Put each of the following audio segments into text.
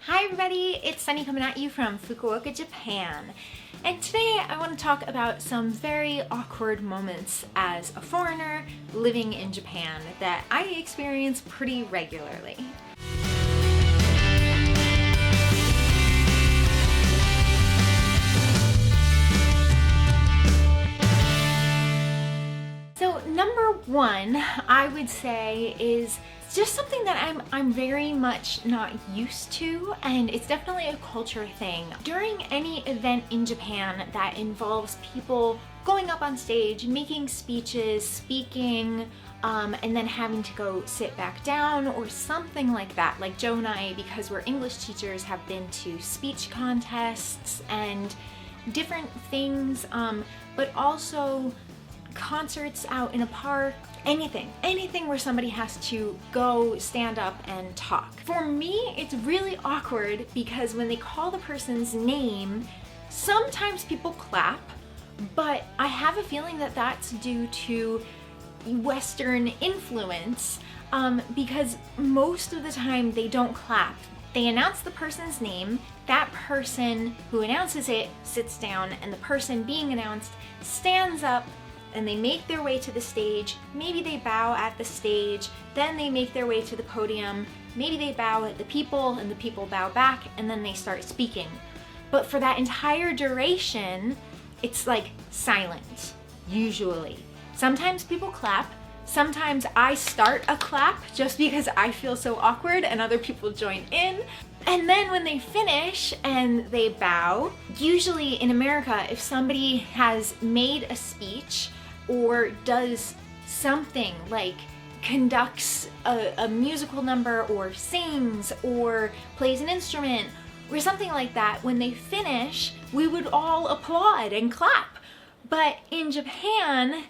Hi everybody, it's Sonnie coming at you from Fukuoka, Japan. And today I want to talk about some very awkward moments as a foreigner living in Japan that I experience pretty regularly. So number one, I would say, is just something that I'm very much not used to, and it's definitely a culture thing. During any event in Japan that involves people going up on stage, making speeches, speaking, and then having to go sit back down or something like that. Like Joe and I, because we're English teachers, have been to speech contests and different things, but also concerts out in a park, anything where somebody has to go stand up and talk. For me, it's really awkward because when they call the person's name, sometimes people clap, but I have a feeling that that's due to Western influence, because most of the time they don't clap. They announce the person's name, that person who announces it sits down, and the person being announced stands up, and they make their way to the stage. Maybe they bow at the stage, then they make their way to the podium, maybe they bow at the people and the people bow back, and then they start speaking. But for that entire duration, it's like silent, usually. Sometimes people clap, sometimes I start a clap just because I feel so awkward and other people join in. And then when they finish and they bow, usually in America, if somebody has made a speech or does something like conducts a musical number or sings or plays an instrument or something like that, when they finish, we would all applaud and clap. But in Japan,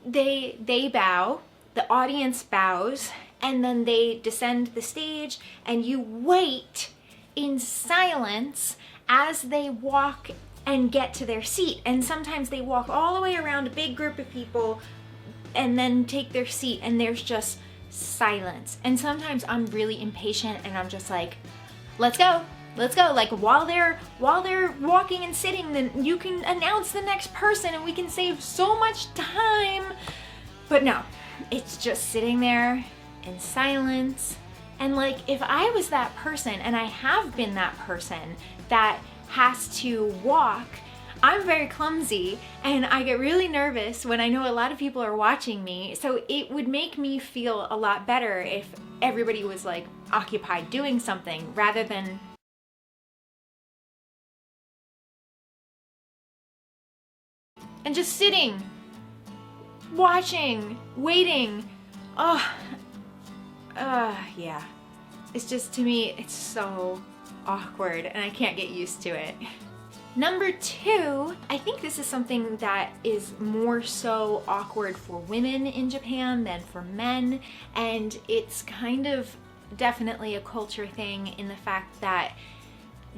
they bow, the audience bows, and then they descend the stage, and you wait in silence as they walk and get to their seat. And sometimes they walk all the way around a big group of people and then take their seat, and there's just silence. And sometimes I'm really impatient and I'm just like, let's go. Like while they're walking and sitting, then you can announce the next person and we can save so much time. But no, it's just sitting there in silence. And like, if I was that person, and I have been that person that has to walk, I'm very clumsy and I get really nervous when I know a lot of people are watching me. So it would make me feel a lot better if everybody was like occupied doing something rather than and just sitting, watching, waiting. Yeah. It's just, to me, it's so awkward and I can't get used to it. Number two, I think this is something that is more so awkward for women in Japan than for men, and it's kind of definitely a culture thing in the fact that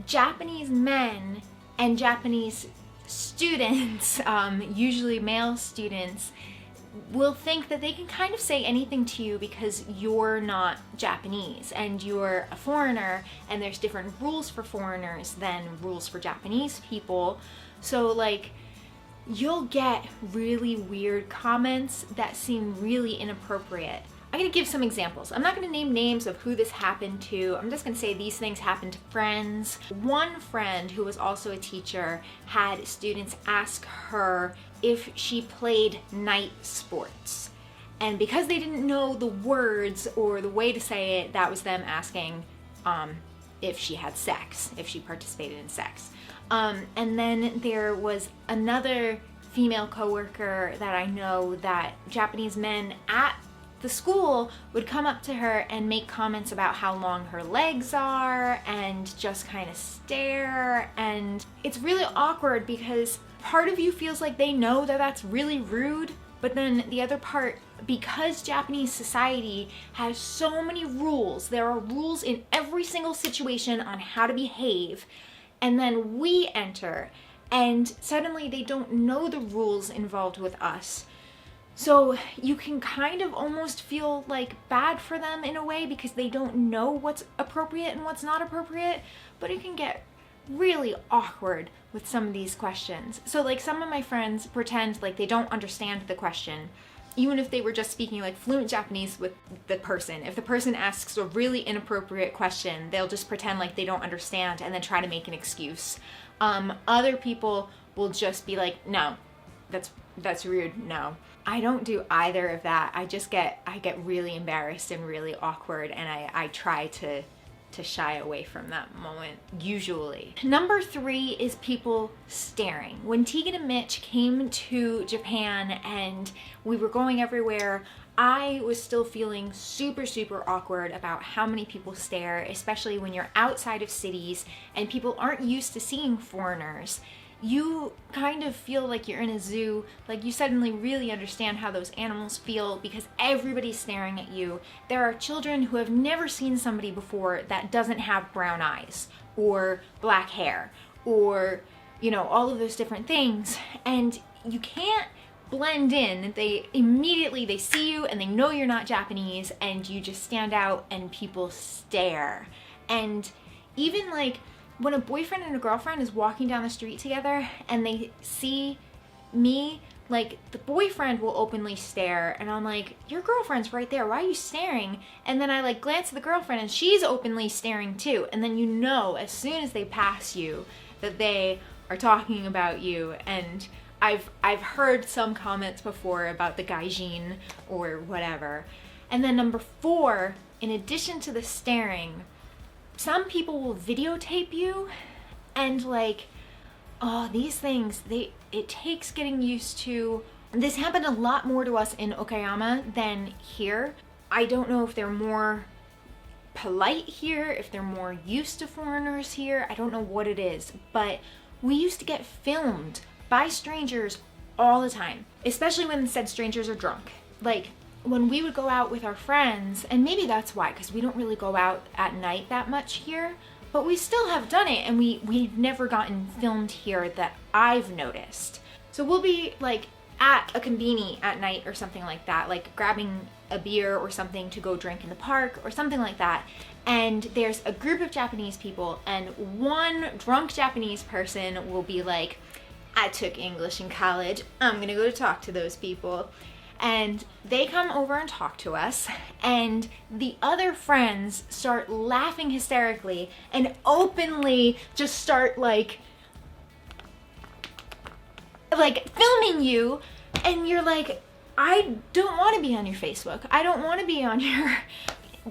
Japanese men and Japanese students, usually male students, will think that they can kind of say anything to you because you're not Japanese and you're a foreigner, and there's different rules for foreigners than rules for Japanese people. So like, you'll get really weird comments that seem really inappropriate. I'm gonna give some examples. I'm not gonna name names of who this happened to. I'm just gonna say these things happened to friends. One friend who was also a teacher had students ask her if she played night sports. And because they didn't know the words or the way to say it, that was them asking if she had sex, if she participated in sex. And then there was another female coworker that I know that Japanese men at the school would come up to her and make comments about how long her legs are and just kind of stare. And it's really awkward because part of you feels like they know that that's really rude, but then the other part, because Japanese society has so many rules, there are rules in every single situation on how to behave, and then we enter and suddenly they don't know the rules involved with us. So you can kind of almost feel like bad for them in a way because they don't know what's appropriate and what's not appropriate, but it can get really awkward with some of these questions. So like some of my friends pretend like they don't understand the question, even if they were just speaking like fluent Japanese with the person. If the person asks a really inappropriate question, they'll just pretend like they don't understand and then try to make an excuse. Other people will just be like, no, that's rude, no. I don't do either of that. I get really embarrassed and really awkward, and I try to shy away from that moment, usually. Number 3 is people staring. When Tegan and Mitch came to Japan and we were going everywhere, I was still feeling super, super awkward about how many people stare, especially when you're outside of cities and people aren't used to seeing foreigners. You kind of feel like you're in a zoo, like you suddenly really understand how those animals feel because everybody's staring at you. There are children who have never seen somebody before that doesn't have brown eyes or black hair or, you know, all of those different things, and you can't blend in. They see you and they know you're not Japanese, and you just stand out and people stare. And even like when a boyfriend and a girlfriend is walking down the street together and they see me, like the boyfriend will openly stare and I'm like, your girlfriend's right there, why are you staring? And then I like glance at the girlfriend and she's openly staring too. And then you know as soon as they pass you that they are talking about you. And I've heard some comments before about the gaijin or whatever. And then number 4, in addition to the staring, some people will videotape you, and like, oh, these things, it takes getting used to. This happened a lot more to us in Okayama than here. I don't know if they're more polite here, if they're more used to foreigners here. I don't know what it is, but we used to get filmed by strangers all the time, especially when said strangers are drunk. Like, when we would go out with our friends, and maybe that's why, because we don't really go out at night that much here, but we still have done it, and we've never gotten filmed here that I've noticed. So we'll be like at a konbini at night or something like that, like grabbing a beer or something to go drink in the park or something like that, and there's a group of Japanese people, and one drunk Japanese person will be like, I took English in college, I'm gonna go to talk to those people. And they come over and talk to us, and the other friends start laughing hysterically and openly just start like filming you, and you're like, I don't want to be on your Facebook. I don't want to be on your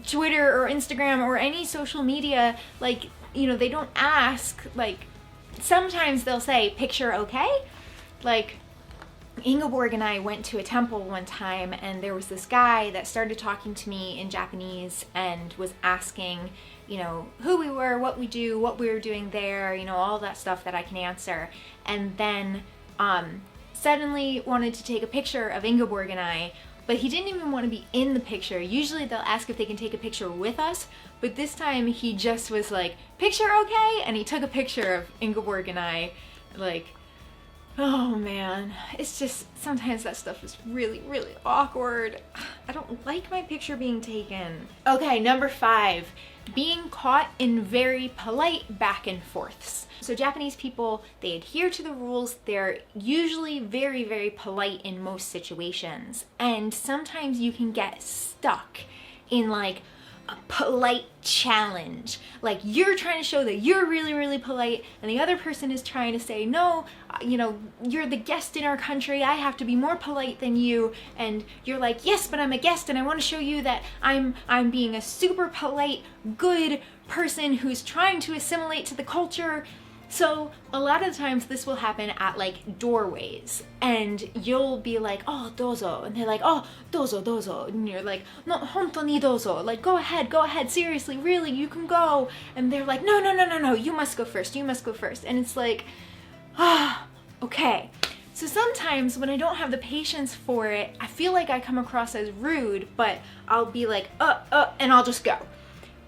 Twitter or Instagram or any social media. Like, you know, they don't ask, like, sometimes they'll say, picture okay? Like, Ingeborg and I went to a temple one time, and there was this guy that started talking to me in Japanese and was asking, you know, who we were, what we do, what we were doing there, you know, all that stuff that I can answer. And then suddenly wanted to take a picture of Ingeborg and I, but he didn't even want to be in the picture. Usually they'll ask if they can take a picture with us, but this time he just was like, picture okay? And he took a picture of Ingeborg and I, like, oh man, it's just, sometimes that stuff is really, really awkward. I don't like my picture being taken. Okay, number 5, being caught in very polite back and forths. So Japanese people, they adhere to the rules. They're usually very, very polite in most situations. And sometimes you can get stuck in like a polite challenge. Like you're trying to show that you're really, really polite, and the other person is trying to say, no, you know, you're the guest in our country, I have to be more polite than you. And you're like, yes, but I'm a guest and I want to show you that I'm being a super polite, good person who's trying to assimilate to the culture. So a lot of the times this will happen at like doorways, and you'll be like, oh, dozo, and they're like, oh, dozo, dozo, and you're like, no, honto ni dozo, like go ahead, seriously, really, you can go. And they're like, no, no, no, no, no, you must go first, and it's like, okay. So sometimes when I don't have the patience for it, I feel like I come across as rude, but I'll be like, and I'll just go.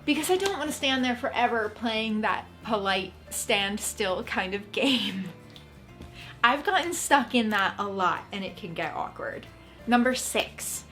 Because I don't want to stand there forever playing that polite stand still kind of game. I've gotten stuck in that a lot, and it can get awkward. Number 6,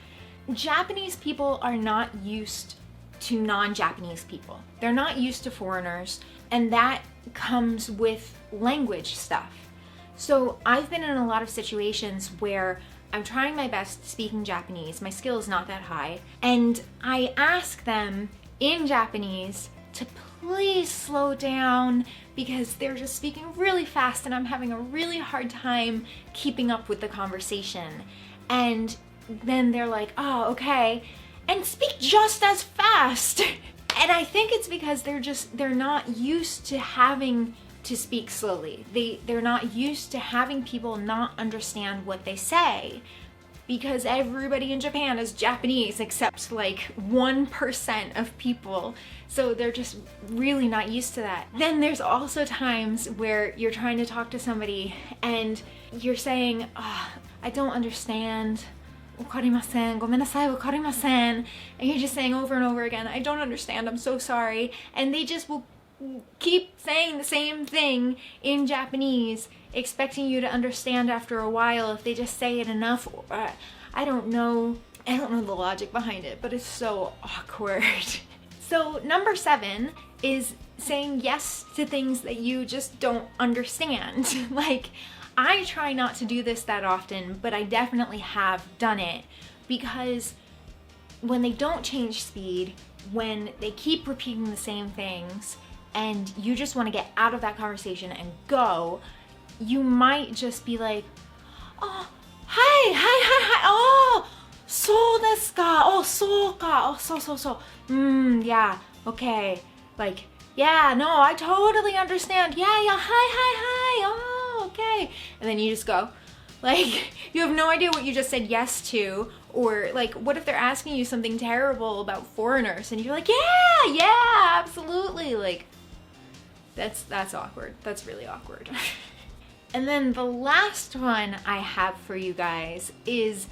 Japanese people are not used to non-Japanese people. They're not used to foreigners, and that comes with language stuff. So I've been in a lot of situations where I'm trying my best speaking Japanese, my skill is not that high, and I ask them in Japanese to please slow down because they're just speaking really fast and I'm having a really hard time keeping up with the conversation. And then they're like, oh, okay, and speak just as fast. And I think it's because they're not used to having to speak slowly. They're not used to having people not understand what they say, because everybody in Japan is Japanese except like 1% of people. So they're just really not used to that. Then there's also times where you're trying to talk to somebody and you're saying, oh, I don't understand. わかりません。ごめんなさい。わかりません. And you're just saying over and over again, I don't understand. I'm so sorry. And they just will keep saying the same thing in Japanese, expecting you to understand after a while if they just say it enough. I don't know the logic behind it, but it's so awkward. So number 7 is saying yes to things that you just don't understand. Like, I try not to do this that often, but I definitely have done it, because when they don't change speed, when they keep repeating the same things, and you just want to get out of that conversation and go, you might just be like, oh, hi, oh, so desu ka, oh, so ka, oh, so, yeah, okay, like, yeah, no, I totally understand, yeah, hi, oh, okay, and then you just go, like, you have no idea what you just said yes to, or like, what if they're asking you something terrible about foreigners, and you're like, yeah, absolutely, like, that's awkward. That's really awkward. And then the last one I have for you guys is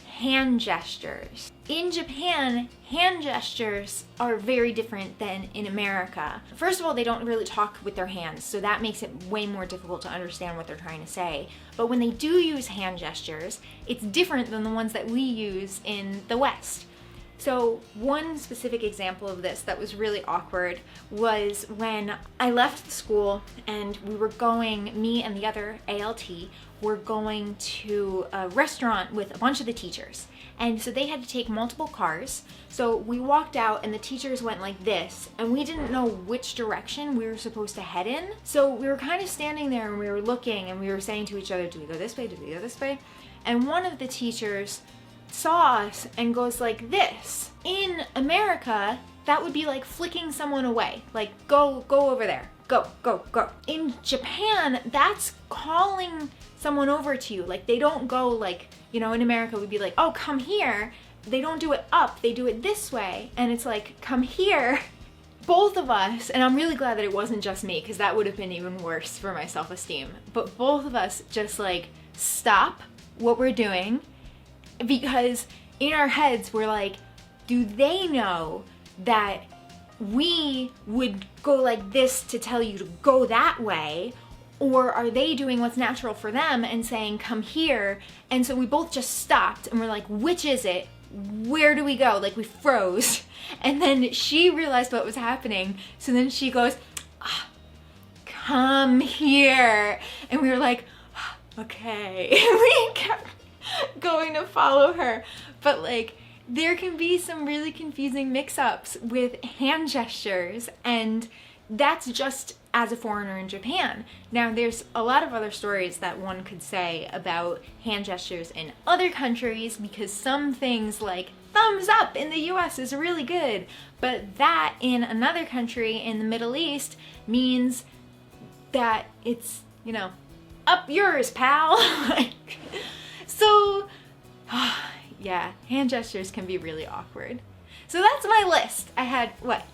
hand gestures. In Japan, hand gestures are very different than in America. First of all, they don't really talk with their hands, so that makes it way more difficult to understand what they're trying to say. But when they do use hand gestures, it's different than the ones that we use in the West. So one specific example of this that was really awkward was when I left the school and we were going, me and the other ALT were going to a restaurant with a bunch of the teachers. And so they had to take multiple cars. So we walked out and the teachers went like this, and we didn't know which direction we were supposed to head in. So we were kind of standing there and we were looking and we were saying to each other, do we go this way? Do we go this way? And one of the teachers saw us and goes like this. In America, that would be like flicking someone away. Like, go over there. Go. In Japan, that's calling someone over to you. Like, they don't go like, you know, in America we'd be like, oh, come here. They don't do it up, they do it this way. And it's like, come here. Both of us, and I'm really glad that it wasn't just me, because that would have been even worse for my self-esteem. But both of us just like stop what we're doing, because in our heads we're like, do they know that we would go like this to tell you to go that way? Or are they doing what's natural for them and saying, come here? And so we both just stopped and we're like, which is it? Where do we go? Like, we froze. And then she realized what was happening. So then she goes, come here. And we were like, okay. We kept going to follow her. But like, there can be some really confusing mix-ups with hand gestures, and that's just as a foreigner in Japan. Now, there's a lot of other stories that one could say about hand gestures in other countries, because some things like thumbs up in the US is really good, but that in another country in the Middle East means that it's, you know, up yours, pal. So, yeah, hand gestures can be really awkward. So that's my list. I had,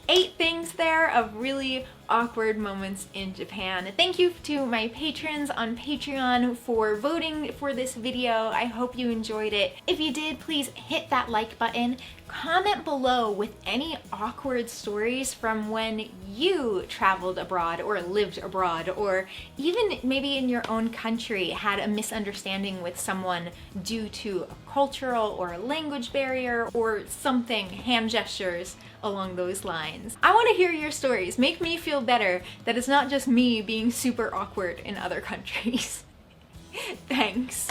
8 things there of really awkward moments in Japan. Thank you to my patrons on Patreon for voting for this video. I hope you enjoyed it. If you did, please hit that like button. Comment below with any awkward stories from when you traveled abroad or lived abroad, or even maybe in your own country had a misunderstanding with someone due to a cultural or a language barrier or something, hand gestures along those lines. I want to hear your stories. Make me feel better that it's not just me being super awkward in other countries. Thanks.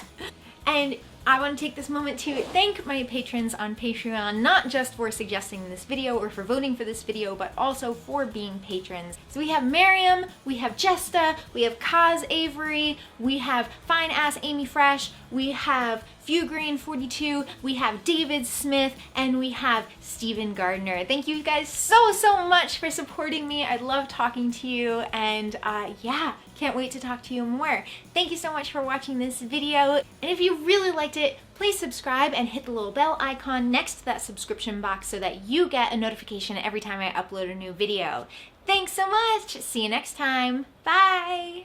And I want to take this moment to thank my patrons on Patreon, not just for suggesting this video or for voting for this video, but also for being patrons. So we have Miriam, we have Jesta, we have Kaz Avery, we have Fine Ass Amy Fresh, we have FewGreen42, we have David Smith, and we have Stephen Gardner. Thank you guys so much for supporting me. I love talking to you, and yeah, can't wait to talk to you more. Thank you so much for watching this video, and if you really liked it, please subscribe and hit the little bell icon next to that subscription box so that you get a notification every time I upload a new video. Thanks so much! See you next time. Bye!